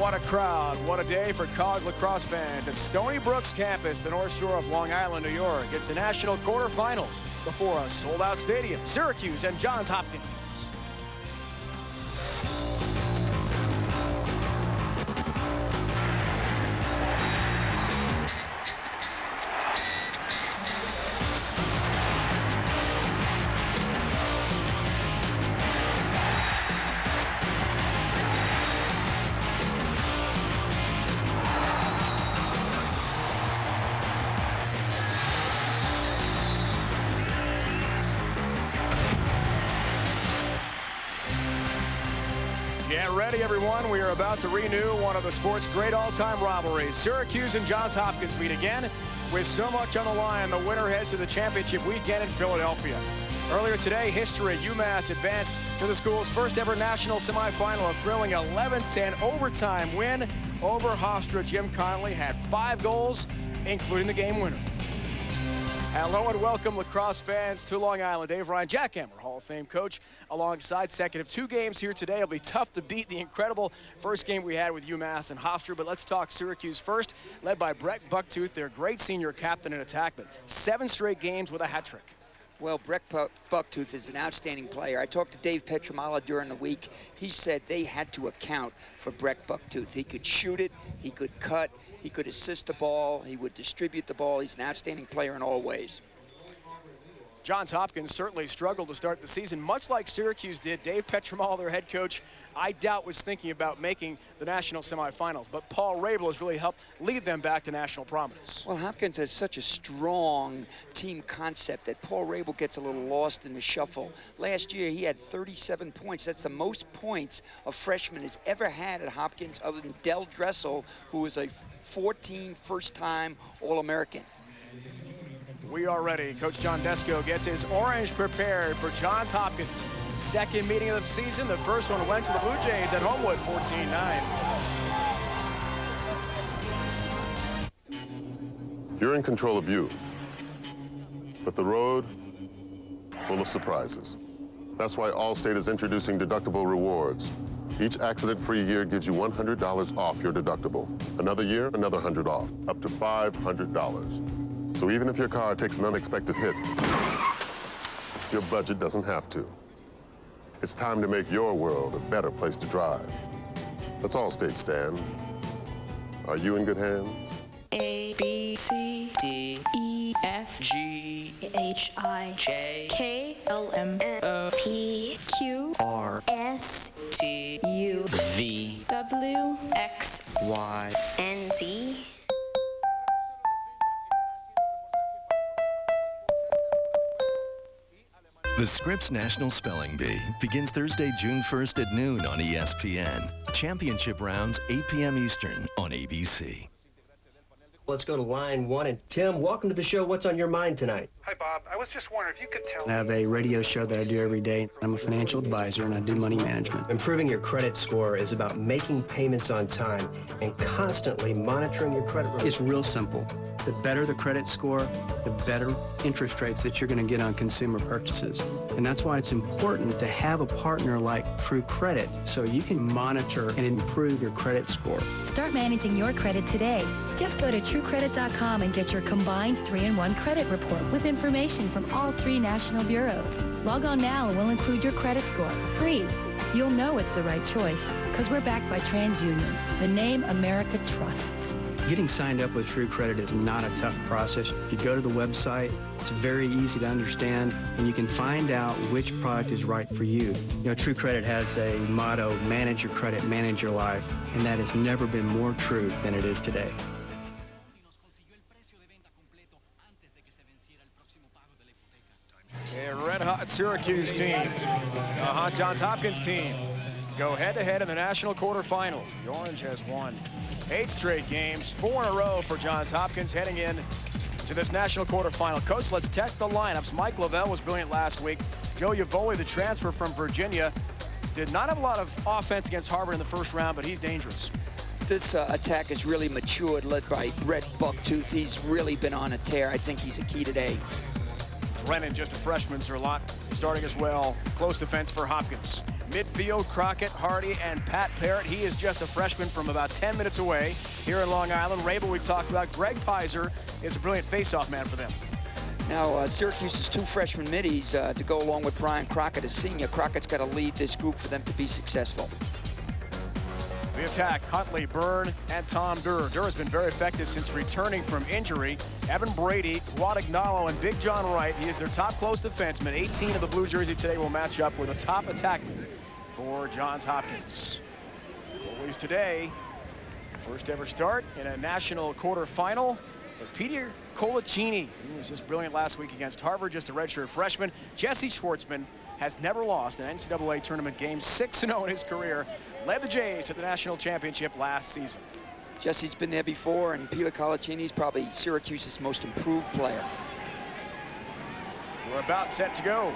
what a crowd. What a day for college lacrosse fans at Stony Brook's campus, the North Shore of Long Island, New York. It's the national quarterfinals before a sold-out stadium, Syracuse and Johns Hopkins. Get ready, everyone. We are about to renew one of the sport's great all-time rivalries. Syracuse and Johns Hopkins meet again. With so much on the line, the winner heads to the championship weekend in Philadelphia. Earlier today, history, UMass advanced to the school's first ever national semifinal, a thrilling 11-10 overtime win over Hofstra. Jim Connolly had 5 goals, including the game winner. Hello and welcome, lacrosse fans, to Long Island. Dave Ryan, Jack Emmer, Hall of Fame coach, alongside second of 2 games here today. It'll be tough to beat the incredible first game we had with UMass and Hofstra, but let's talk Syracuse first, led by Brett Bucktooth, their great senior captain and attackman. 7 straight games with a hat trick. Well, Brett Bucktooth is an outstanding player. I talked to Dave Petramala during the week. He said they had to account for Brett Bucktooth. He could shoot it, he could cut, he could assist the ball, he would distribute the ball. He's an outstanding player in all ways. Johns Hopkins certainly struggled to start the season, much like Syracuse did. Dave Petramala, their head coach, I doubt was thinking about making the national semifinals, but Paul Rabel has really helped lead them back to national prominence. Well, Hopkins has such a strong team concept that Paul Rabel gets a little lost in the shuffle. Last year, he had 37 points. That's the most points a freshman has ever had at Hopkins, other than Del Dressel, who was a 14 first-time All-American. We are ready. Coach John Desko gets his orange prepared for Johns Hopkins. Second meeting of the season. The first one went to the Blue Jays at Homewood, 14-9. You're in control of you, but the road, full of surprises. That's why Allstate is introducing deductible rewards. Each accident-free year gives you $100 off your deductible. Another year, another $100 off, up to $500. So even if your car takes an unexpected hit, your budget doesn't have to. It's time to make your world a better place to drive. That's Allstate, Stan. Are you in good hands? A, B, C, D, E, F, G, H, I, J, K, L, M, N, O, P, Q, R, S, T, U, V, W, X, Y, and Z. The Scripps National Spelling Bee begins Thursday, June 1st at noon on ESPN. Championship rounds, 8 p.m. Eastern on ABC. Let's go to line 1. And Tim, welcome to the show. What's on your mind tonight? Hi, Bob. I was just wondering if you could tell me. I have a radio show that I do every day. I'm a financial advisor, and I do money management. Improving your credit score is about making payments on time and constantly monitoring your credit report. It's real simple. The better the credit score, the better interest rates that you're going to get on consumer purchases. And that's why it's important to have a partner like True Credit so you can monitor and improve your credit score. Start managing your credit today. Just go to TrueCredit.com and get your combined 3-in-1 credit report with information from all 3 national bureaus. Log on now and we'll include your credit score, free. You'll know it's the right choice because we're backed by TransUnion, the name America trusts. Getting signed up with True Credit is not a tough process. You go to the website, it's very easy to understand, and you can find out which product is right for you. You know, True Credit has a motto, manage your credit, manage your life, and that has never been more true than it is today. A red-hot Syracuse team, a hot Johns Hopkins team go head-to-head in the national quarterfinals. The Orange has won 8 straight games, 4 in a row for Johns Hopkins heading in to this national quarterfinal. Coach, let's check the lineups. Mike Lavelle was brilliant last week. Joe Yavoli, the transfer from Virginia, did not have a lot of offense against Harvard in the first round, but he's dangerous. This attack has really matured, led by Brett Bucktooth. He's really been on a tear. I think he's a key today. Brennan, just a freshman. Zerlot starting as well. Close defense for Hopkins. Midfield, Crockett, Hardy, and Pat Parrott. He is just a freshman from about 10 minutes away here in Long Island. Rabel, we talked about. Greg Pizer is a brilliant face-off man for them. Now, Syracuse's 2 freshman middies to go along with Brian Crockett as senior. Crockett's got to lead this group for them to be successful. The attack, Huntley, Byrne, and Tom Durr. Durr has been very effective since returning from injury. Evan Brady, Guadagnolo, and Big John Wright. He is their top close defenseman. 18 of the blue jersey today will match up with a top attackman for Johns Hopkins. Goalies today, first ever start in a national quarterfinal for Peter Colaccini. He was just brilliant last week against Harvard, just a redshirt freshman. Jesse Schwartzman has never lost an NCAA tournament game, 6-0 in his career. Led the Jays to the national championship last season. Jesse's been there before, and Peter Colaccini's probably Syracuse's most improved player. We're about set to go.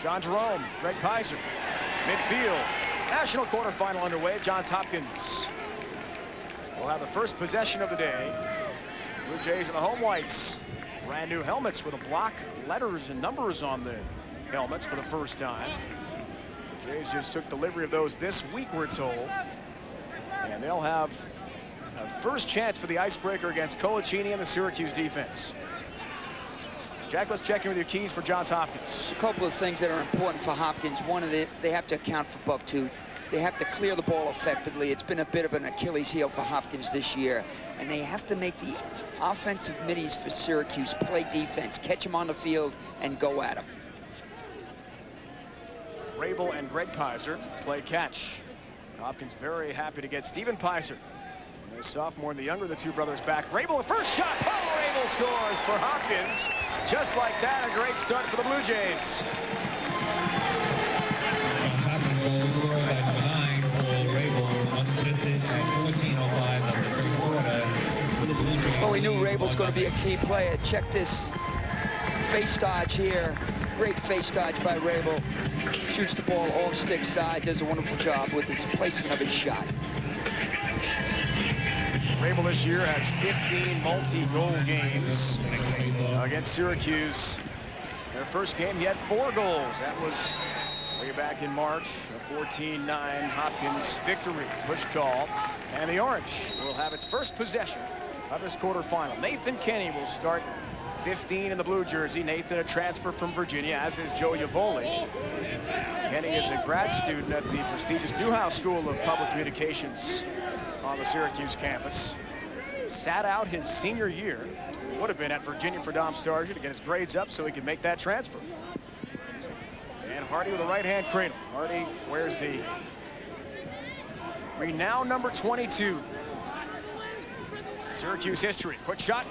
John Jerome, Greg Pizer, midfield. National quarterfinal underway. Johns Hopkins will have the first possession of the day. Blue Jays in the home whites. Brand new helmets with a block, letters, and numbers on the helmets for the first time. The Jays just took delivery of those this week, we're told. And they'll have a first chance for the icebreaker against Colaccini and the Syracuse defense. Jack, let's check in with your keys for Johns Hopkins. A couple of things that are important for Hopkins. One, they have to account for bucktooth. They have to clear the ball effectively. It's been a bit of an Achilles heel for Hopkins this year. And they have to make the offensive middies for Syracuse play defense, catch them on the field, and go at them. Rabel and Greg Pizer play catch. Hopkins very happy to get Stephen Pizer, the sophomore and the younger of the two brothers, back. Rabel, the first shot. Paul Rabel scores for Hopkins. Just like that, a great start for the Blue Jays. Well, we knew Rabel's going to be a key player. Check this face dodge here. Great face dodge by Rabel. Shoots the ball off stick side, does a wonderful job with his placement of his shot. Rabel this year has 15 multi-goal games against Syracuse. Their first game, he had 4 goals. That was way back in March, a 14-9 Hopkins victory. Push call, and the Orange will have its first possession of this quarterfinal. Nathan Kenny will start, 15 in the blue jersey. Nathan, a transfer from Virginia, as is Joe Yavoli. Kenny is a grad student at the prestigious Newhouse School of Public Communications on the Syracuse campus. Sat out his senior year. Would have been at Virginia for Dom Starsia to get his grades up so he could make that transfer. And Hardy with a right-hand cradle. Hardy wears the renowned number 22. Syracuse history. Quick shot.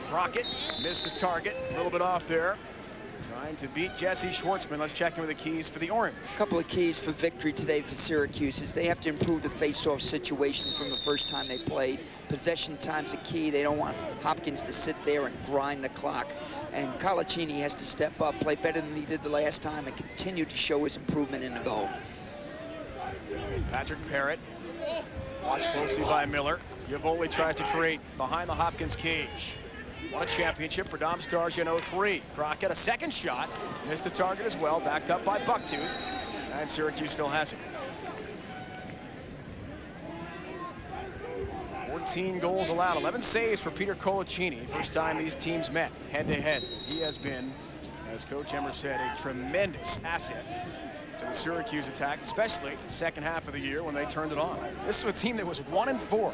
Crockett missed the target. A little bit off there. Trying to beat Jesse Schwartzman. Let's check in with the keys for the Orange. A couple of keys for victory today for Syracuse is they have to improve the face-off situation from the first time they played. Possession time's a key. They don't want Hopkins to sit there and grind the clock. And Colaccini has to step up, play better than he did the last time, and continue to show his improvement in the goal. Patrick Parrott, watched closely by Miller. Yavoli tries to create behind the Hopkins cage. Won a championship for Dom Starsia in 03. Crockett, a second shot, missed the target as well, backed up by Bucktooth, and Syracuse still has it. 14 goals allowed, 11 saves for Peter Colaccini. First time these teams met head-to-head. He has been, as Coach Emmer said, a tremendous asset to the Syracuse attack, especially the second half of the year when they turned it on. This was a team that was 1-4,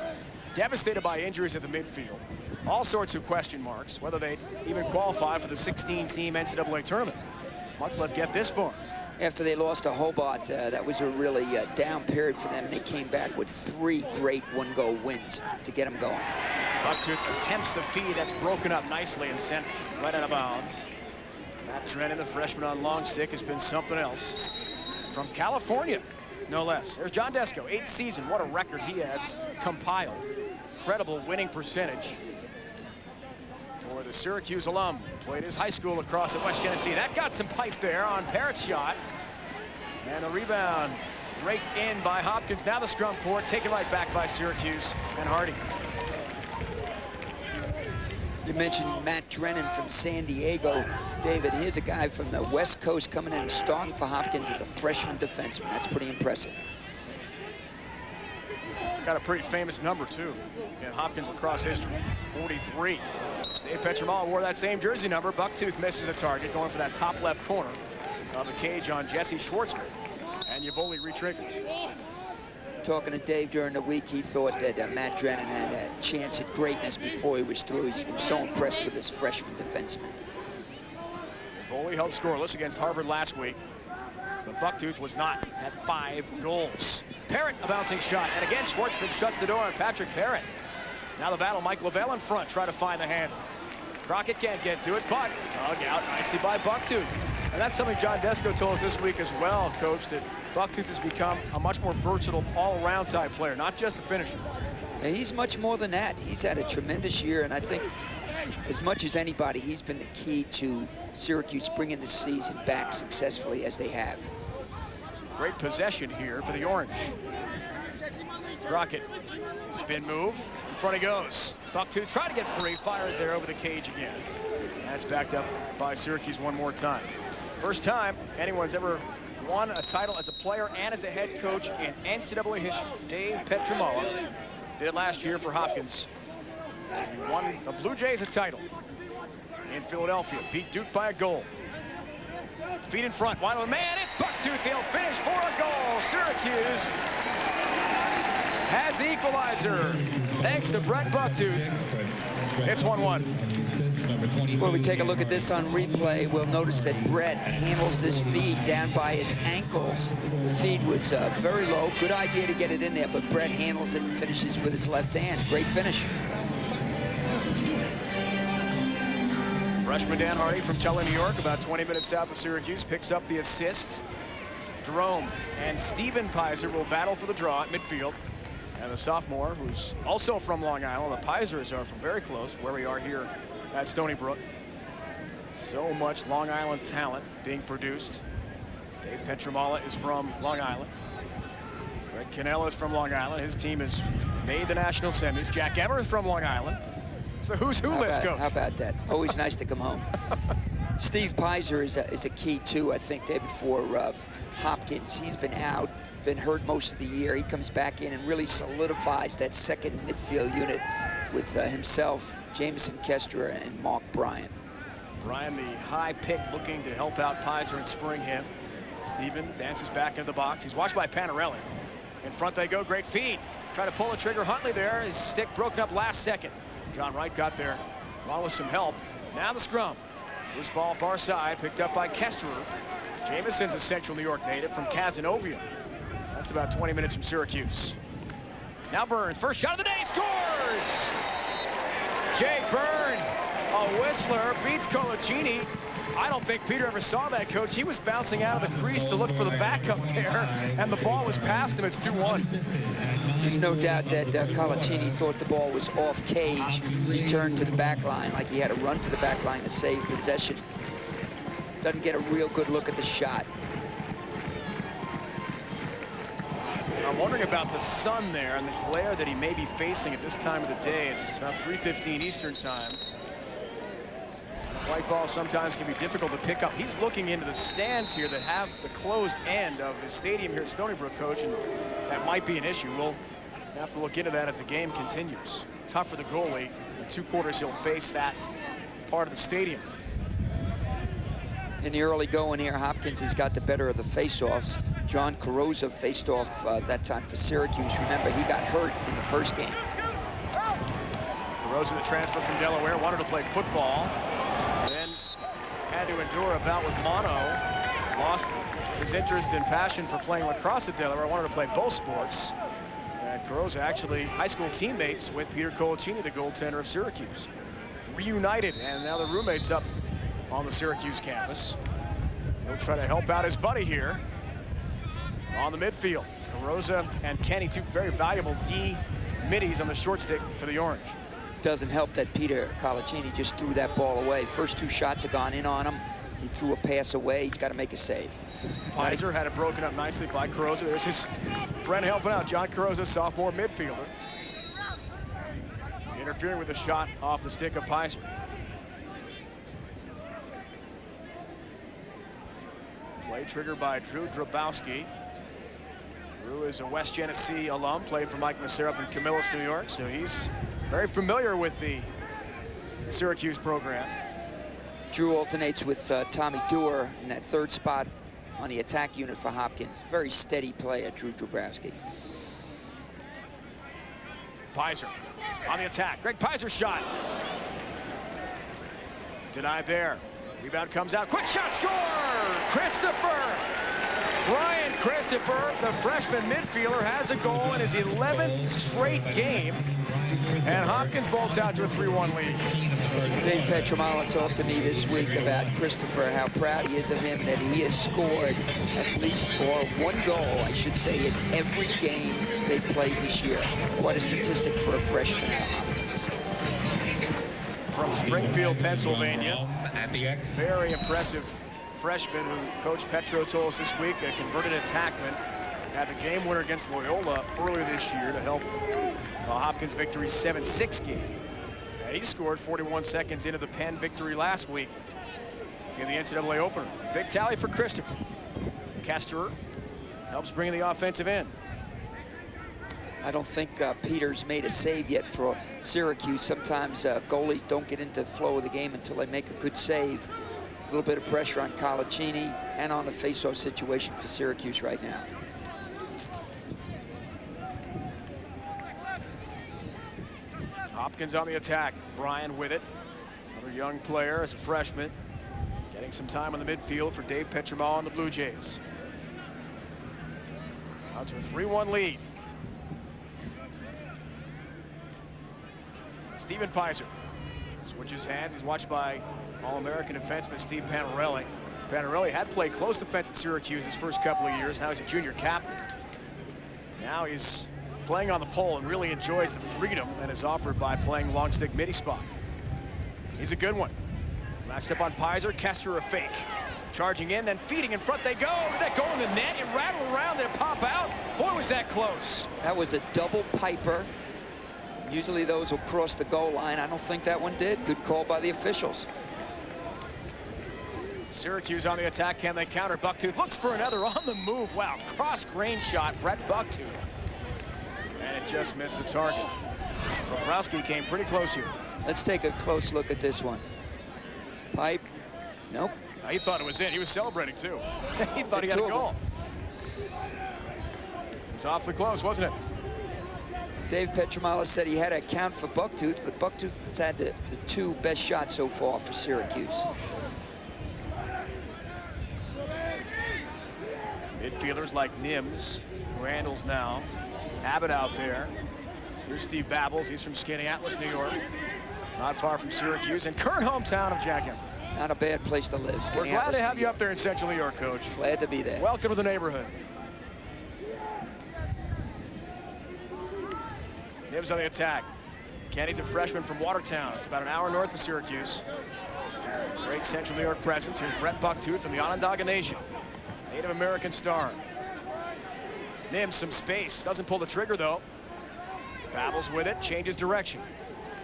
devastated by injuries at the midfield. All sorts of question marks, whether they'd even qualify for the 16-team NCAA tournament, much less get this far. After they lost to Hobart, that was a really down period for them. They came back with 3 great one-goal wins to get them going. Bucktooth attempts the feed. That's broken up nicely and sent right out of bounds. Matt Drennan, the freshman on long stick, has been something else. From California, no less. There's John Desko, 8th season. What a record he has compiled. Incredible winning percentage for the Syracuse alum. Played his high school lacrosse at West Genesee. That got some pipe there on Parrott's shot. And the rebound raked in by Hopkins. Now the scrum for it, taken right back by Syracuse and Hardy. You mentioned Matt Drennan from San Diego. David, here's a guy from the West Coast coming in and starting for Hopkins as a freshman defenseman. That's pretty impressive. Got a pretty famous number, too, in Hopkins lacrosse history, 43. Dave Petromala wore that same jersey number. Bucktooth misses the target, going for that top left corner of the cage on Jesse Schwartzman. And Yaboli re-triggers. Talking to Dave during the week, he thought that Matt Drennan had a chance at greatness before he was through. He's been so impressed with his freshman defenseman. Yaboli held scoreless against Harvard last week. But Bucktooth was not, had 5 goals. Parrott, a bouncing shot, and again Schwartzman shuts the door on Patrick Parrott. Now the battle, Mike Lavelle in front, try to find the handle. Crockett can't get to it, but dug out nicely by Bucktooth. And that's something John Desko told us this week as well, Coach, that Bucktooth has become a much more versatile all-around type player, not just a finisher. And he's much more than that. He's had a tremendous year, and I think as much as anybody, he's been the key to Syracuse bringing the season back successfully as they have. Great possession here for the Orange. Crockett, spin move, in front he goes. Bucktooth trying to get free, fires there over the cage again. That's backed up by Syracuse one more time. First time anyone's ever won a title as a player and as a head coach in NCAA history. Dave Petromala did it last year for Hopkins. He won the Blue Jays a title in Philadelphia, beat Duke by a goal. Feet in front, wide open man, it's Bucktooth. They'll finish for a goal. Syracuse has the equalizer. Thanks to Brett Bucktooth. It's 1-1. When we take a look at this on replay, we'll notice that Brett handles this feed down by his ankles. The feed was very low. Good idea to get it in there, but Brett handles it and finishes with his left hand. Great finish. Freshman Dan Hardy from Tulsa, New York, about 20 minutes south of Syracuse, picks up the assist. Jerome and Steven Pizer will battle for the draw at midfield. And the sophomore, who's also from Long Island, the Pizers are from very close, where we are here at Stony Brook. So much Long Island talent being produced. Dave Petromala is from Long Island. Greg Cannella is from Long Island. His team has made the national semis. Jack Emmer is from Long Island. It's a who's who list, Coach. How about that? Always nice to come home. Steve Pizer is a key, too, I think, David, for Hopkins. He's been out, been hurt most of the year. He comes back in and really solidifies that second midfield unit with himself, Jameson Kestra, and Mark Bryan. Bryan, the high pick, looking to help out Pizer and spring him. Steven dances back into the box. He's watched by Panarelli. In front they go, great feed. Try to pull the trigger. Huntley there, his stick broken up last second. John Wright got there along with some help. Now the scrum. Loose ball far side, picked up by Kesterer. Jameson's a Central New York native from Cazenovia. That's about 20 minutes from Syracuse. Now Burns, first shot of the day, scores! Jake Byrne, a whistler, beats Colaccini. I don't think Peter ever saw that, Coach. He was bouncing out of the crease to look for the backup there, and the ball was past him. It's 2-1. There's no doubt that Colaccini thought the ball was off cage, returned to the back line, like he had to run to the back line to save possession. Doesn't get a real good look at the shot. I'm wondering about the sun there and the glare that he may be facing at this time of the day. It's about 3:15 Eastern time. White ball sometimes can be difficult to pick up. He's looking into the stands here that have the closed end of the stadium here at Stony Brook, Coach, and that might be an issue. We'll have to look into that as the game continues. Tough for the goalie. In 2 quarters, he'll face that part of the stadium. In the early going here, Hopkins has got the better of the face-offs. John Carrozza faced off that time for Syracuse. Remember, he got hurt in the first game. Carrozza, the transfer from Delaware, wanted to play football. Then had to endure a bout with mono. Lost his interest and passion for playing lacrosse at Delaware. Wanted to play both sports. And Carrozza actually high school teammates with Peter Colaccini, the goaltender of Syracuse. Reunited, and now the roommates up on the Syracuse campus. He'll try to help out his buddy here on the midfield. Carrozza and Kenny, 2 very valuable D middies on the short stick for the Orange. Doesn't help that Peter Colaccini just threw that ball away. First 2 shots have gone in on him. He threw a pass away. He's got to make a save. Pizer had it broken up nicely by Carrozza. There's his friend helping out, John Carrozza, sophomore midfielder. Interfering with a shot off the stick of Pizer. Play trigger by Drew Drabowski. Drew is a West Genesee alum, played for Mike Massera up in Camillus, New York, so he's very familiar with the Syracuse program. Drew alternates with Tommy Dewar in that third spot on the attack unit for Hopkins. Very steady player, Drew Drabowski. Pizer on the attack. Greg Pizer shot. Denied there. Rebound comes out. Quick shot, score! Christopher! Brian Christopher, the freshman midfielder, has a goal in his 11th straight game. And Hopkins bolts out to a 3-1 lead. Dave Petramala talked to me this week about Christopher, how proud he is of him, that he has scored at least, or one goal, I should say, in every game they've played this year. What a statistic for a freshman at Hopkins. From Springfield, Pennsylvania. Very impressive freshman who Coach Petro told us this week, a converted attackman, had the game winner against Loyola earlier this year to help Hopkins' victory 7-6 game. And he scored 41 seconds into the Penn victory last week in the NCAA opener. Big tally for Christopher. Kesterer helps bring in the offensive end. I don't think Peters made a save yet for Syracuse. Sometimes goalies don't get into the flow of the game until they make a good save. A little bit of pressure on Colaccini and on the face-off situation for Syracuse right now. Hopkins on the attack. Brian with it. Another young player as a freshman. Getting some time on the midfield for Dave Petramala and the Blue Jays. Out to a 3-1 lead. Steven Pizer switches hands. He's watched by All-American defenseman Steve Panarelli. Panarelli had played close defense at Syracuse his first couple of years. Now he's a junior captain. Now he's playing on the pole and really enjoys the freedom that is offered by playing long stick midi spot. He's a good one. Matched up on Pizer. Kester a fake. Charging in, then feeding in front they go. Did that go in the net? It rattled around. Did it pop out? Boy, was that close. That was a double piper. Usually those will cross the goal line. I don't think that one did. Good call by the officials. Syracuse on the attack. Can they counter? Bucktooth looks for another on the move. Wow, cross-grain shot, Brett Bucktooth. And it just missed the target. Bobrowski came pretty close here. Let's take a close look at this one. Pipe. Nope. He thought it was in. He was celebrating, too. He thought he had a goal. It was awfully close, wasn't it? Dave Petramala said he had to account for Bucktooth, but Bucktooth has had the two best shots so far for Syracuse. Midfielders like Nims, who handles now. Abbott out there. Here's Steve Babbles. He's from Skaneateles, New York. Not far from Syracuse, and current hometown of Jack Henry. Not a bad place to live. We're glad to have you up there in Central New York, Coach. Glad to be there. Welcome to the neighborhood. Nims on the attack. Kenny's a freshman from Watertown. It's about an hour north of Syracuse. Great Central New York presence. Here's Brett Bucktooth from the Onondaga Nation. Native American star. Nims some space. Doesn't pull the trigger, though. Babbles with it. Changes direction.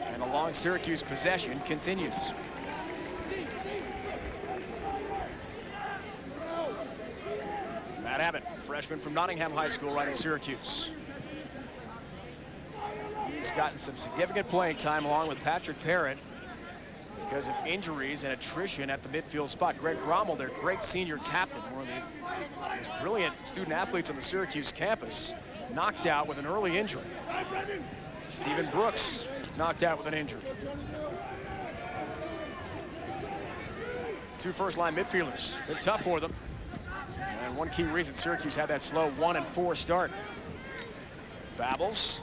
And a long Syracuse possession continues. Matt Abbott, freshman from Nottingham High School, right in Syracuse. He's gotten some significant playing time along with Patrick Parrott because of injuries and attrition at the midfield spot. Greg Rommel, their great senior captain, one of the most brilliant student athletes on the Syracuse campus, knocked out with an early injury. Stephen Brooks knocked out with an injury. Two first-line midfielders. Been tough for them. And one key reason Syracuse had that slow 1-4 start. Babbles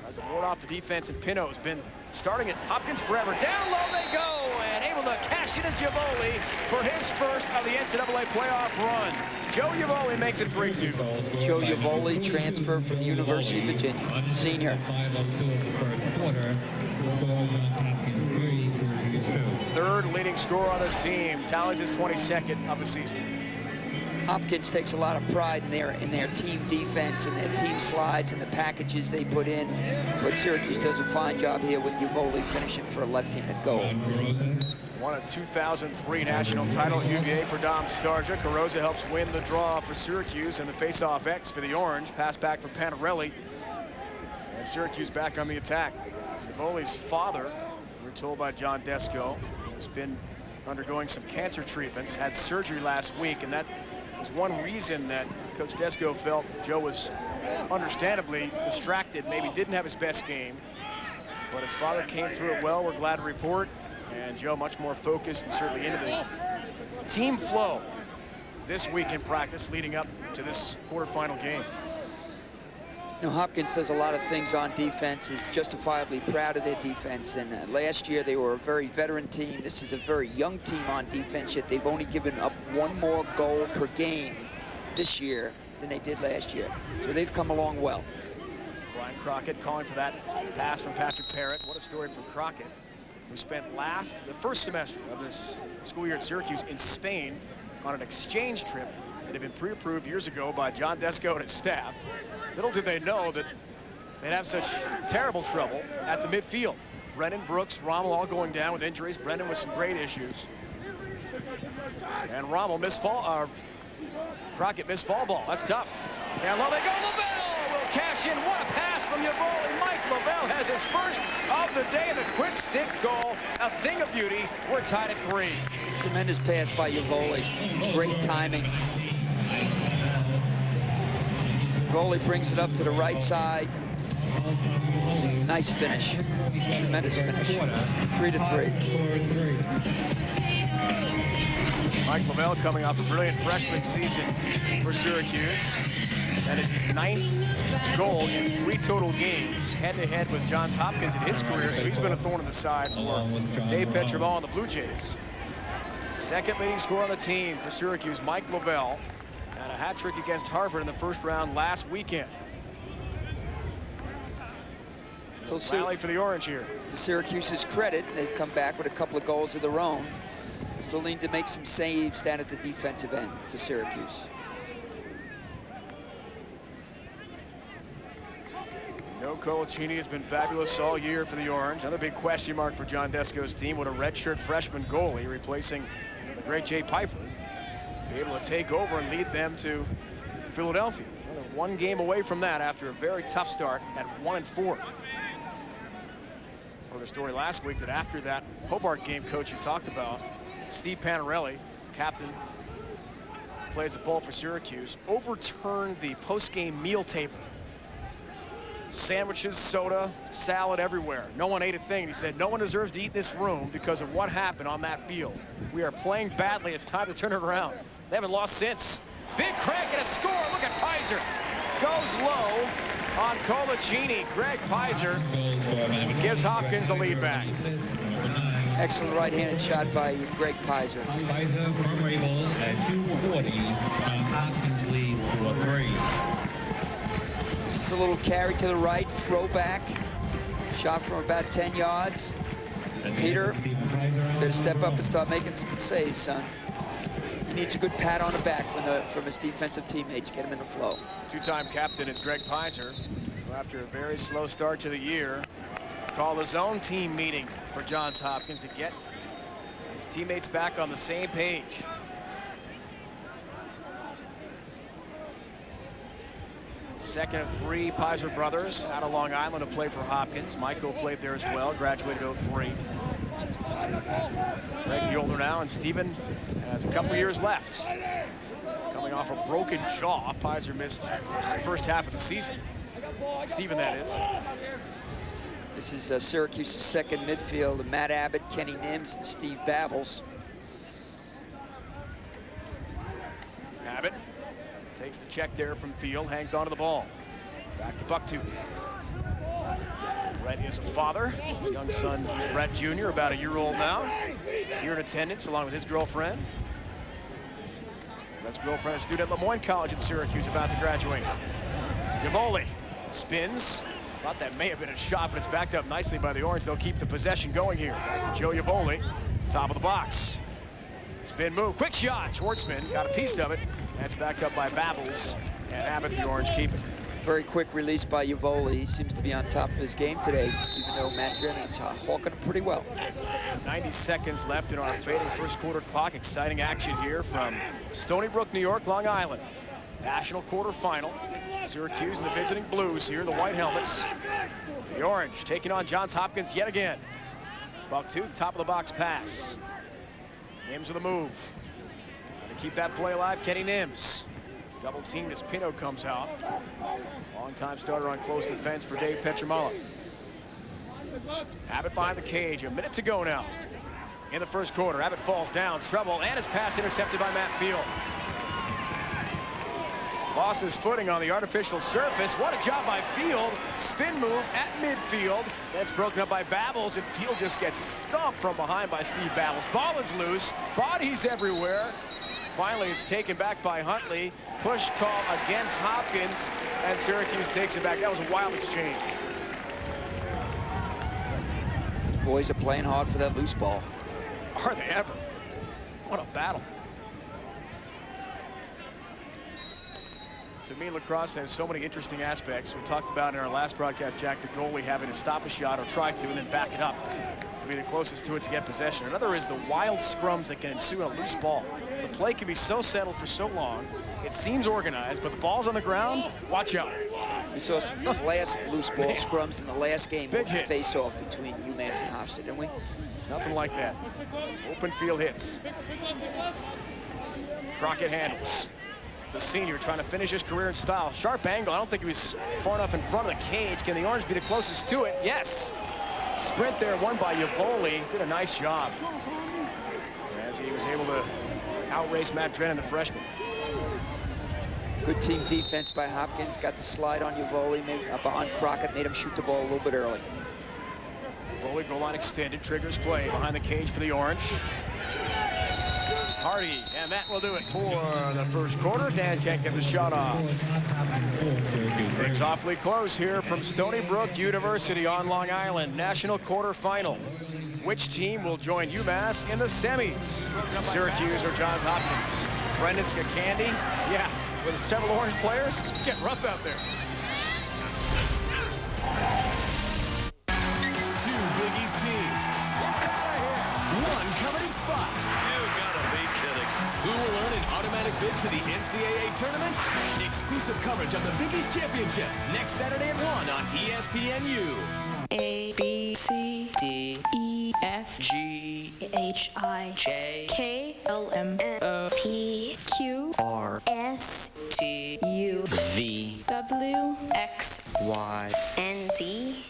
tries to ward off the defense, and Pino's been starting at Hopkins forever. Down low they go, and able to cash in as Yavoli for his first of the NCAA playoff run. Joe Yavoli makes it 3-2. Joe Yavoli, transfer from the University of Virginia, senior. Third leading scorer on this team, tallies his 22nd of the season. Hopkins takes a lot of pride in their team defense and their team slides and the packages they put in. But Syracuse does a fine job here with Uvoli finishing for a left-handed goal. Won a 2003 national title at UVA for Dom Starja. Carosa helps win the draw for Syracuse and the face-off X for the Orange. Pass back for Panarelli. And Syracuse back on the attack. Uvoli's father, we're told by John Desko, has been undergoing some cancer treatments, had surgery last week, and that was one reason that Coach Desko felt Joe was understandably distracted, maybe didn't have his best game. But his father came through it well, we're glad to report. And Joe much more focused and certainly into the team flow this week in practice leading up to this quarterfinal game. You know, Hopkins does a lot of things on defense, is justifiably proud of their defense. And last year they were a very veteran team. This is a very young team on defense, yet they've only given up one more goal per game this year than they did last year. So they've come along well. Brian Crockett calling for that pass from Patrick Parrott. What a story from Crockett, who spent the first semester of this school year at Syracuse in Spain on an exchange trip that had been pre-approved years ago by John Desko and his staff. Little did they know that they'd have such terrible trouble at the midfield. Brennan, Brooks, Rommel all going down with injuries. Brennan with some great issues. And Rommel Crockett missed fall ball. That's tough. And low they go. Lavelle will cash in. What a pass from Uvoli. Mike Lavelle has his first of the day. The quick stick goal, a thing of beauty. We're tied at 3. Tremendous pass by Uvoli. Great timing. Uvoli brings it up to the right side. Nice finish. Tremendous finish. 3-3. Mike Lavelle coming off a brilliant freshman season for Syracuse. That is his 9th goal in 3 total games, head-to-head with Johns Hopkins in his career, so he's been a thorn in the side for Dave Petroval and the Blue Jays. Second leading scorer on the team for Syracuse, Mike Lavelle, and a hat trick against Harvard in the first round last weekend. Rally for the Orange here. To Syracuse's credit, they've come back with a couple of goals of their own. Still need to make some saves down at the defensive end for Syracuse. No Colaccini has been fabulous all year for the Orange. Another big question mark for John Desko's team with a redshirt freshman goalie replacing the great Jay Pfeiffer. Be able to take over and lead them to Philadelphia. Another 1 game away from that after a very tough start at 1-4. Heard a story last week that after that Hobart game, coach, you talked about, Steve Panarelli, captain, plays the ball for Syracuse, overturned the post-game meal table. Sandwiches, soda, salad everywhere. No one ate a thing. He said, no one deserves to eat in this room because of what happened on that field. We are playing badly. It's time to turn it around. They haven't lost since. Big crack and a score. Look at Pizer. Goes low on Colaccini. Greg Pizer gives Hopkins the lead back. Excellent right-handed shot by Greg Pizer. This is a little carry to the right, throwback. Shot from about 10 yards. Peter, better step up and start making some saves, son. He needs a good pat on the back from his defensive teammates. Get him in the flow. Two-time captain is Greg Pizer, who after a very slow start to the year, called his own team meeting for Johns Hopkins to get his teammates back on the same page. Second of 3 Pizer brothers out of Long Island to play for Hopkins. Michael played there as well, graduated 03. Greg the older now, and Stephen has a couple years left. Coming off a broken jaw, Pizer missed the first half of the season. Stephen, that is. This is Syracuse's second midfield, Matt Abbott, Kenny Nims, and Steve Babels. Abbott takes the check there from field, hangs onto the ball. Back to Bucktooth. Brett is a father. His young son, Brett Jr., about a year old now. Here in attendance, along with his girlfriend. Brett's girlfriend, a student at Lemoyne College in Syracuse, about to graduate. Uvoli spins. Thought that may have been a shot, but it's backed up nicely by the Orange. They'll keep the possession going here. Joe Uvoli, top of the box. Spin move, quick shot. Schwartzman got a piece of it. That's backed up by Babels. And Abbott, the Orange, keep it. Very quick release by Yavoli. He seems to be on top of his game today, even though Matt Drenan's hawking him pretty well. 90 seconds left in our fading first quarter clock. Exciting action here from Stony Brook, New York, Long Island. National quarterfinal. Syracuse and the visiting Blues here, the white helmets. The Orange taking on Johns Hopkins yet again. Bucktooth, top of the box pass. Nims with a move. Trying to keep that play alive, Kenny Nims. Double teamed as Pino comes out. Long-time starter on close defense for Dave Petramala. Abbott behind the cage, a minute to go now. In the first quarter, Abbott falls down, trouble, and his pass intercepted by Matt Field. Lost his footing on the artificial surface. What a job by Field. Spin move at midfield. That's broken up by Babels, and Field just gets stumped from behind by Steve Babels. Ball is loose, bodies everywhere. Finally, it's taken back by Huntley. Push call against Hopkins, and Syracuse takes it back. That was a wild exchange. Boys are playing hard for that loose ball. Are they ever? What a battle. To me, lacrosse has so many interesting aspects. We talked about in our last broadcast, Jack, the goalie having to stop a shot or try to and then back it up to be the closest to it to get possession. Another is the wild scrums that can ensue in a loose ball. The play can be so settled for so long. It seems organized, but the ball's on the ground. Watch out. We saw some classic loose ball scrums in the last game. Big face-off between UMass and Hofstra, didn't we? Nothing like that. Open field hits. Crockett handles. The senior trying to finish his career in style. Sharp angle. I don't think he was far enough in front of the cage. Can the Orange be the closest to it? Yes. Sprint there, won by Yavoli. Did a nice job as he was able to outrace Matt Drennan, the freshman. Good team defense by Hopkins. Got the slide on Yavoli, on Crockett, made him shoot the ball a little bit early. Yavoli, goal line extended, triggers play behind the cage for the Orange. Hardy, and that will do it for the first quarter. Dan can't get the shot off. Things awfully close here from Stony Brook University on Long Island. National quarterfinal. Which team will join UMass in the semis? Syracuse or Johns Hopkins? Brendan Scacandi, yeah, with several Orange players. It's getting rough out there. Two Big East teams. One coveted spot. Who will earn an automatic bid to the NCAA tournament? Exclusive coverage of the Big East Championship next Saturday at 1 on ESPNU. A, B, C, D, E, F, G, H, I, J, K, L, M, N, O, P, Q, R, S, T, U, V, W, X, Y, and Z.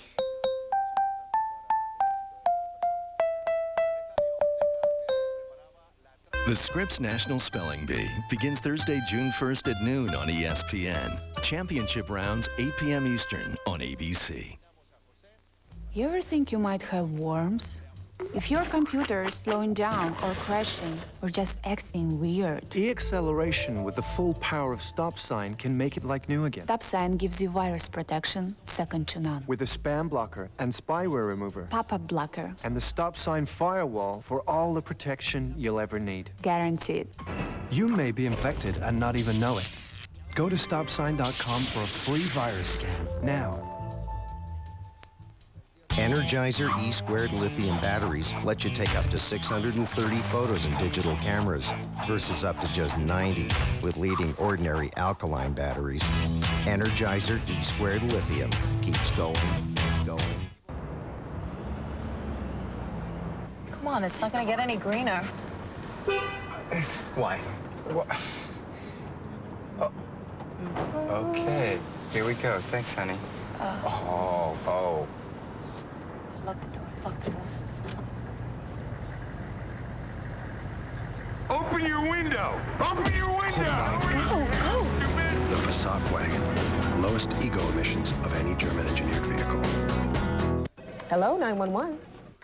The Scripps National Spelling Bee begins Thursday, June 1st at noon on ESPN. Championship rounds, 8 p.m. Eastern on ABC. You ever think you might have worms? If your computer is slowing down or crashing or just acting weird. E-acceleration with the full power of Stop Sign can make it like new again. Stop Sign gives you virus protection second to none. With a spam blocker and spyware remover. Pop-up blocker. And the Stop Sign firewall for all the protection you'll ever need. Guaranteed. You may be infected and not even know it. Go to StopSign.com for a free virus scan now. Energizer E² lithium batteries let you take up to 630 photos in digital cameras versus up to just 90 with leading ordinary alkaline batteries. Energizer E² lithium keeps going. Come on, it's not going to get any greener. Why? Oh. Okay, here we go. Thanks, honey. Oh. Lock the door. Open your window! Open your window! Go! The Passat wagon. Lowest ego emissions of any German-engineered vehicle. Hello, 911.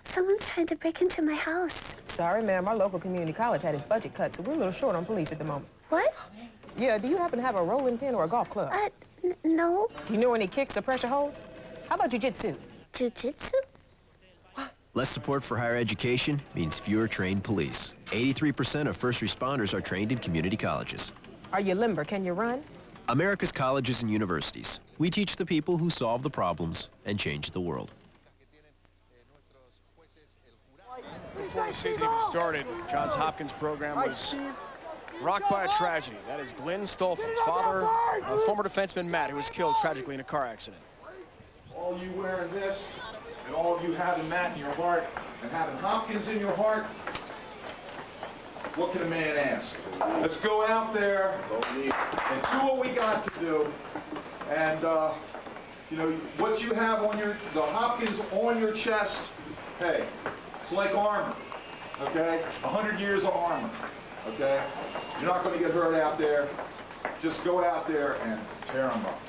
Someone's trying to break into my house. Sorry, ma'am. Our local community college had its budget cut, so we're a little short on police at the moment. What? Yeah, do you happen to have a rolling pin or a golf club? No. Do you know any kicks or pressure holds? How about jujitsu? Jujitsu? Less support for higher education means fewer trained police. 83% of first responders are trained in community colleges. Are you limber? Can you run? America's colleges and universities. We teach the people who solve the problems and change the world. Before the season even started, Johns Hopkins program was rocked by a tragedy. That is Glenn Stolfel, father of former defenseman Matt, who was killed tragically in a car accident. All you wearing this, and all of you having Matt in your heart, and having Hopkins in your heart, what can a man ask? Let's go out there and do what we got to do. And, you know, what you have on the Hopkins on your chest, hey, it's like armor, okay? 100 years of armor, okay? You're not going to get hurt out there. Just go out there and tear them up.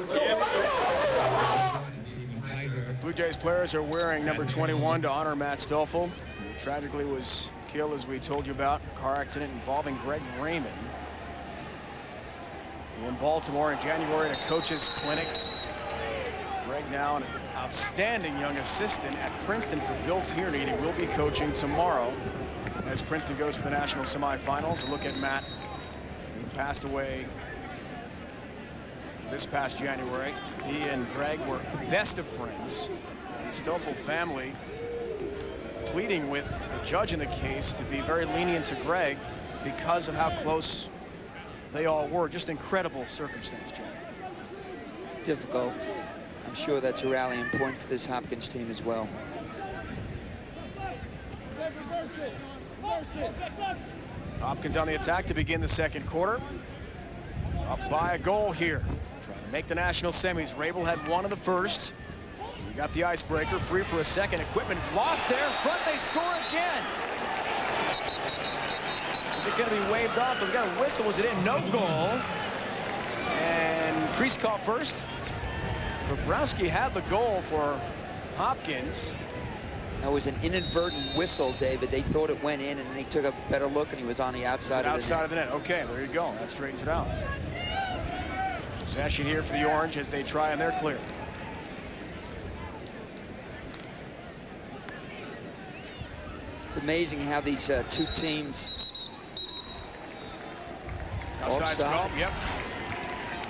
Blue Jays players are wearing number 21 to honor Matt Stolfel, who tragically was killed, as we told you about, car accident involving Greg Raymond in Baltimore in January at a coach's clinic. Greg now an outstanding young assistant at Princeton for Bill Tierney, and he will be coaching tomorrow as Princeton goes for the national semifinals. A look at Matt, who passed away this past January. He and Greg were best of friends. The Stolfel family pleading with the judge in the case to be very lenient to Greg because of how close they all were. Just incredible circumstance, John. Difficult. I'm sure that's a rallying point for this Hopkins team as well. Hopkins on the attack to begin the second quarter. Up by a goal here. Trying to make the national semis. Rabel had one in the first. He got the icebreaker, free for a second. Equipment is lost there. In front, they score again. Is it going to be waved off? We got a whistle. Was it in? No goal. And crease call first. Bobrowski had the goal for Hopkins. That was an inadvertent whistle, David. They thought it went in, and then they took a better look, and he was on the outside of the net. Okay, there you go. That straightens it out. Possession here for the Orange as they try and they're clear. It's amazing how these two teams. Offside's called. Yep.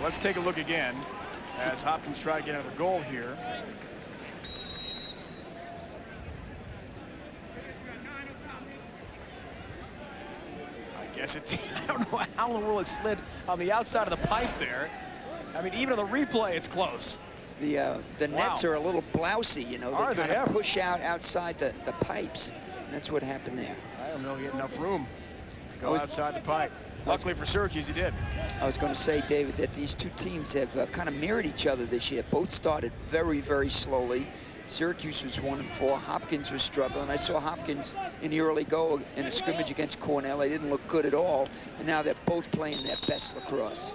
Let's take a look again as Hopkins try to get another goal here. I guess it. I don't know how in the world it slid on the outside of the pipe there. I mean, even on the replay, it's close. The nets are a little blousy, you know. They kind of push out outside the pipes. That's what happened there. I don't know he had enough room to go outside the pipe. Luckily for Syracuse, he did. I was going to say, David, that these two teams have kind of mirrored each other this year. Both started very, very slowly. Syracuse was 1-4. Hopkins was struggling. I saw Hopkins in the early go in a scrimmage against Cornell. They didn't look good at all. And now they're both playing their best lacrosse.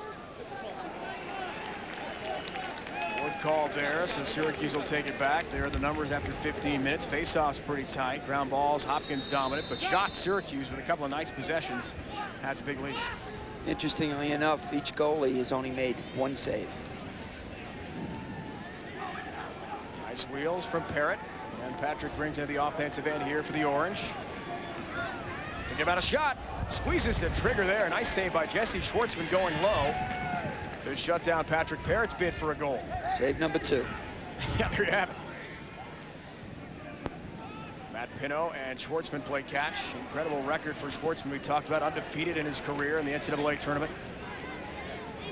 Called there, so Syracuse will take it back. There are the numbers after 15 minutes. Face-off's pretty tight. Ground balls, Hopkins dominant, but shots Syracuse with a couple of nice possessions has a big lead. Interestingly enough, each goalie has only made one save. Nice wheels from Parrott, and Patrick brings in the offensive end here for the Orange. Think about a shot. Squeezes the trigger there. Nice save by Jesse Schwartzman going low to shut down Patrick Parrott's bid for a goal. Save number 2. Yeah, there you have it. Matt Pino and Schwartzman play catch. Incredible record for Schwartzman. We talked about undefeated in his career in the NCAA tournament.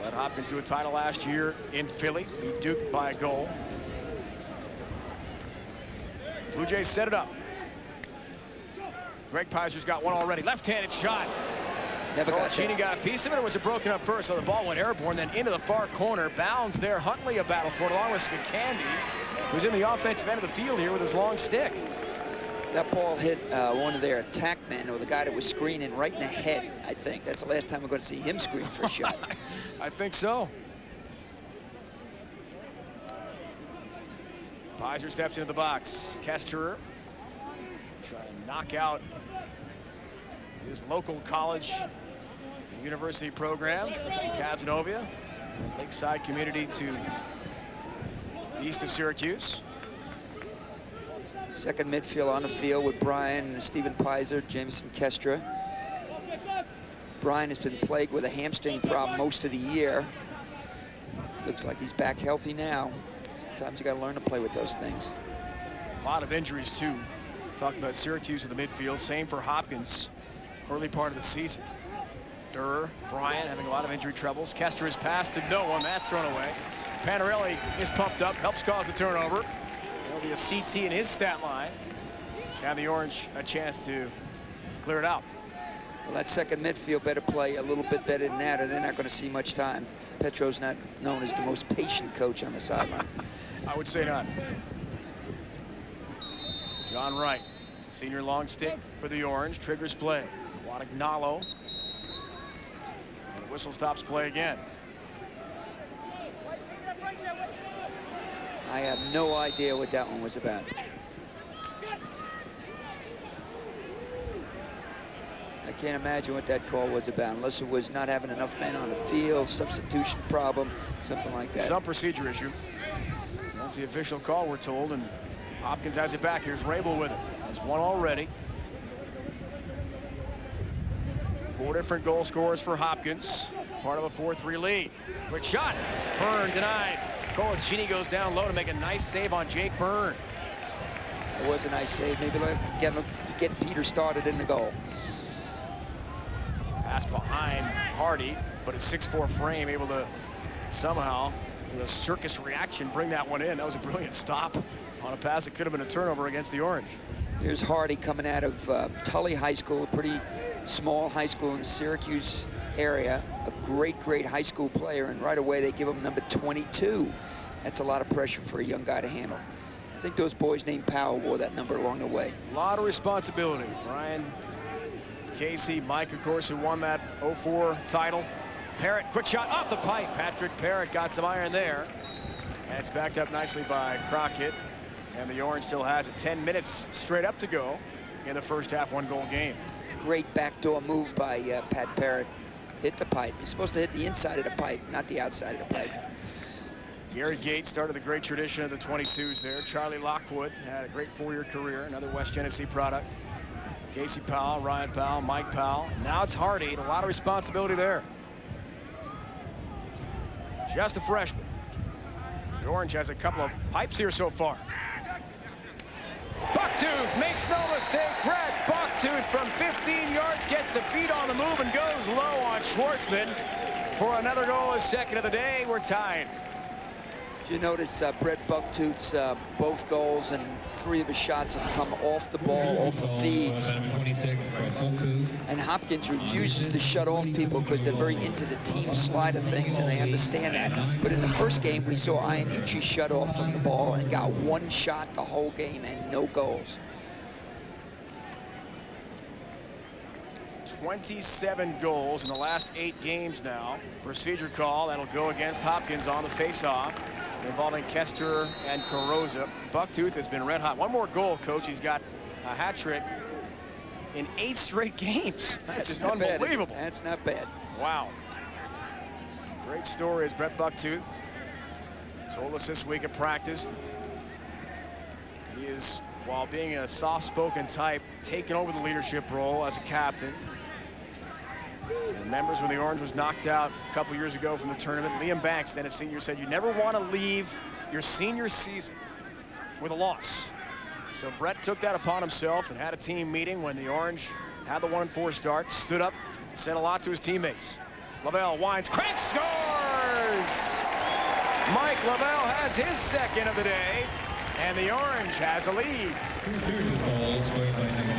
Led Hopkins to a title last year in Philly. Beat Duke by a goal. Blue Jays set it up. Greg Peiser's got one already. Left-handed shot. Never got Cheney got a piece of it, or was it broken up first? So the ball went airborne, then into the far corner. Bounds there. Huntley a battle for it, along with Skakandi, who's in the offensive end of the field here with his long stick. That ball hit one of their attack men, or the guy that was screening, right in the head, I think. That's the last time we're going to see him screen for a shot. I think so. Peiser steps into the box. Kester trying to knock out his local college university program, Casanova, lakeside community to east of Syracuse. Second midfield on the field with Brian, Stephen Pizer, Jameson Kestra. Brian has been plagued with a hamstring problem most of the year. Looks like he's back healthy now. Sometimes you got to learn to play with those things. A lot of injuries, too. Talking about Syracuse in the midfield. Same for Hopkins, early part of the season. Durr, Bryant having a lot of injury troubles. Kester is passed to no one. That's thrown away. Panarelli is pumped up, helps cause the turnover. There'll be a CT in his stat line. And the Orange a chance to clear it out. Well, that second midfield better play a little bit better than that, or they're not going to see much time. Petro's not known as the most patient coach on the sideline. I would say not. John Wright, senior long stick for the Orange, triggers play. Guadagnolo. And the whistle stops play again. I have no idea what that one was about. I can't imagine what that call was about, unless it was not having enough men on the field, substitution problem, something like that. Some procedure issue. That's the official call, we're told, and Hopkins has it back. Here's Rabel with it. Has one already. 4 different goal scorers for Hopkins. Part of a 4-3 lead. Quick shot. Byrne denied. Colaccini goes down low to make a nice save on Jake Byrne. It was a nice save. Maybe let get Peter started in the goal. Pass behind Hardy, but his 6'4" frame able to somehow, with a circus reaction, bring that one in. That was a brilliant stop on a pass that could have been a turnover against the Orange. Here's Hardy coming out of Tully High School, a pretty small high school in the Syracuse area. A great, great high school player, and right away they give him number 22. That's a lot of pressure for a young guy to handle. I think those boys named Powell wore that number along the way. A lot of responsibility. Brian Casey, Mike, of course, who won that 04 title. Parrott, quick shot off the pipe. Patrick Parrott got some iron there. And it's backed up nicely by Crockett. And the Orange still has it. 10 minutes straight up to go in the first half, 1-goal game. Great backdoor move by Pat Parrott. Hit the pipe. He's supposed to hit the inside of the pipe, not the outside of the pipe. Gary Gates started the great tradition of the 22s there. Charlie Lockwood had a great 4-year career, another West Genesee product. Casey Powell, Ryan Powell, Mike Powell. Now it's Hardy, a lot of responsibility there. Just a freshman. The Orange has a couple of pipes here so far. Bucktooth makes no mistake. Brett Bucktooth from 15 yards gets the feet on the move and goes low on Schwartzman for another goal, his second of the day. We're tied. If you notice, Brett Bucktooth's both goals and 3 of his shots have come off the ball, off of feeds. And Hopkins refuses to shut off people because they're very into the team slide of things, and they understand that. But in the first game, we saw Iannucci shut off from the ball and got 1 shot the whole game and no goals. 27 goals in the last 8 games now. Procedure call that'll go against Hopkins on the face-off, involving Kester and Carosa. Bucktooth has been red hot. 1 more goal, coach. He's got a hat trick in 8 straight games. That's just unbelievable. That's not bad. Wow. Great story as Brett Bucktooth told us this week at practice. He is, while being a soft-spoken type, taking over the leadership role as a captain. Remembers when the Orange was knocked out a couple years ago from the tournament. Liam Banks, then a senior, said you never want to leave your senior season with a loss. So Brett took that upon himself and had a team meeting when the Orange had the 1-4 start, stood up, said a lot to his teammates. Lavelle winds, cranks, scores! Mike Lavelle has his second of the day, and the Orange has a lead.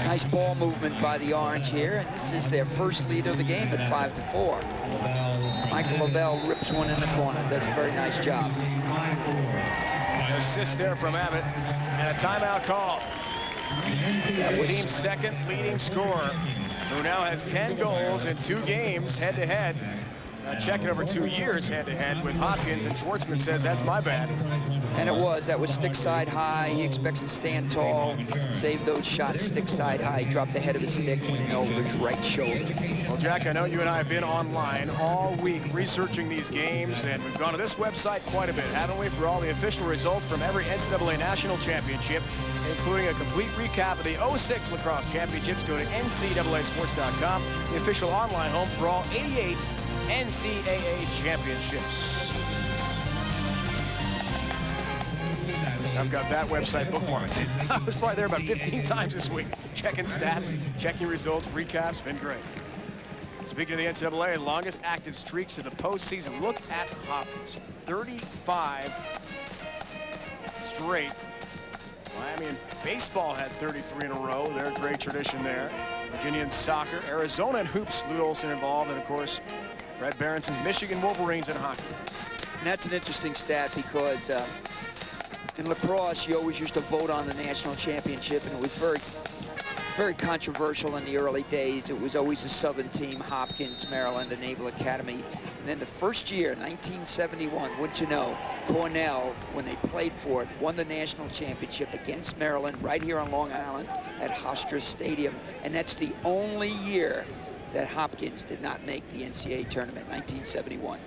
Nice ball movement by the Orange here, and this is their first lead of the game at 5-4. Michael Lavelle rips one in the corner, does a very nice job. An assist there from Abbott, and a timeout call. The team's second leading scorer, who now has 10 goals in 2 games head-to-head, Checking over 2 years head-to-head with Hopkins, and Schwartzman says that's my bad. And that was stick side high. He expects to stand tall, save those shots stick side high, drop the head of his stick, went in over his right shoulder. Well, Jack, I know you and I have been online all week researching these games, and we've gone to this website quite a bit, haven't we, for all the official results from every NCAA National Championship, including a complete recap of the 06 lacrosse championships. Go to ncaasports.com, the official online home for all 88 NCAA championships. I've got that website bookmarked. I was probably there about 15 times this week, checking stats, checking results, recaps. Been great. Speaking of the NCAA, longest active streaks to the postseason. Look at Hopkins, 35 straight. Miami and baseball had 33 in a row. They're a great tradition there. Virginia in soccer, Arizona and hoops, Lou Olson involved, and of course, Red Baronson's Michigan Wolverines in hockey. And that's an interesting stat because in lacrosse, you always used to vote on the national championship, and it was very controversial in the early days. It was always a Southern team, Hopkins, Maryland, the Naval Academy. And then the first year, 1971, wouldn't you know, Cornell, when they played for it, won the national championship against Maryland right here on Long Island at Hofstra Stadium. And that's the only year that Hopkins did not make the NCAA tournament, 1971.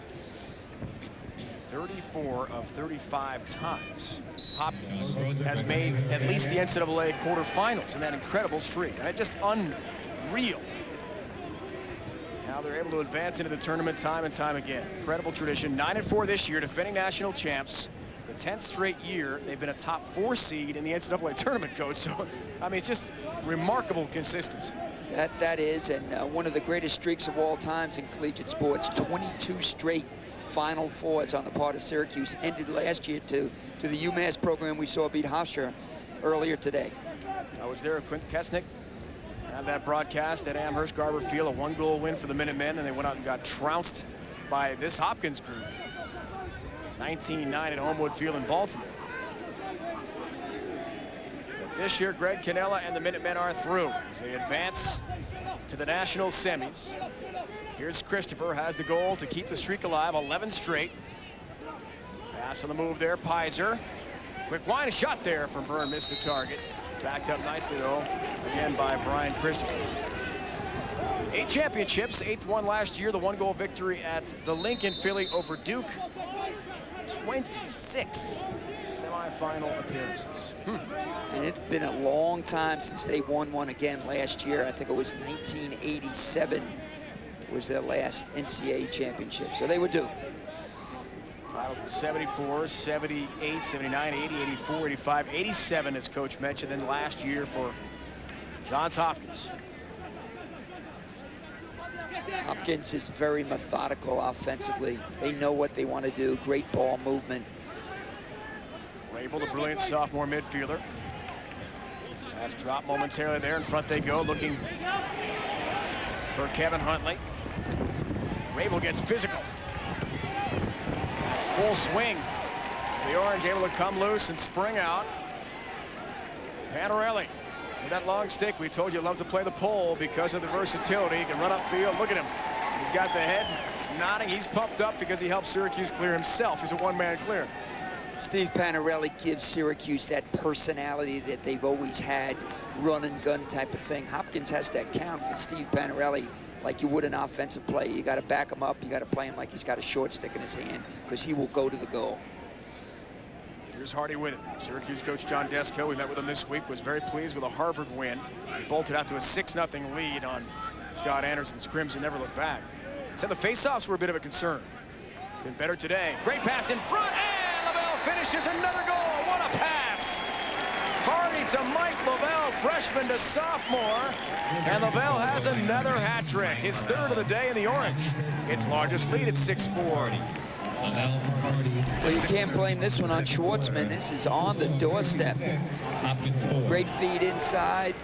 34 of 35 times Hopkins has made at least the NCAA quarterfinals in that incredible streak. And it's just unreal how they're able to advance into the tournament time and time again. Incredible tradition. 9-4 this year, defending national champs. The 10th straight year they've been a top 4 seed in the NCAA tournament, Coach. So, I mean, it's just remarkable consistency. That is, and one of the greatest streaks of all times in collegiate sports, 22 straight Final Fours on the part of Syracuse, ended last year to the UMass program we saw beat Hofstra earlier today. I was there at Quint Kesnick. Had that broadcast at Amherst Garber Field, a 1-goal win for the Minutemen, and they went out and got trounced by this Hopkins group. 19-9 at Homewood Field in Baltimore. But this year, Greg Cannella and the Minutemen are through as they advance to the national semis. Here's Christopher, has the goal to keep the streak alive, 11 straight. Pass on the move there, Pizer. Quick line, a shot there from Byrne, missed the target. Backed up nicely, though, again by Brian Christopher. 8 championships, 8th one last year, the 1-goal victory at the Lincoln Philly over Duke. 26 semifinal appearances. And it's been a long time since they won one again last year. I think it was 1987 was their last NCAA championship. So they were due. Titles in 74, 78, 79, 80, 84, 85, 87, as Coach mentioned, then last year for Johns Hopkins. Hopkins is very methodical offensively. They know what they want to do. Great ball movement. Rabel, the brilliant sophomore midfielder. Pass drop momentarily there. In front they go, looking for Kevin Huntley. Rabel gets physical. Full swing. The Orange able to come loose and spring out. Panarelli with that long stick. We told you loves to play the pole because of the versatility. He can run upfield. Look at him. He's got the head nodding. He's pumped up because he helped Syracuse clear himself. He's a one-man clear. Steve Panarelli gives Syracuse that personality that they've always had, run and gun type of thing. Hopkins has to account for Steve Panarelli like you would an offensive play. You got to back him up. You got to play him like he's got a short stick in his hand because he will go to the goal. Here's Hardy with it. Syracuse coach John Desko, we met with him this week, was very pleased with a Harvard win. He bolted out to a 6-0 lead on Scott Anderson's Crimson, never looked back. Said the faceoffs were a bit of a concern. Been better today. Great pass in front, and Lavelle finishes another goal. What a pass! Hardy to Mike Lavelle, freshman to sophomore, and Lavelle has another hat trick, his 3rd of the day in the Orange. Its largest lead at 6-4. Well, you can't blame this one on Schwartzman. This is on the doorstep. Great feed inside,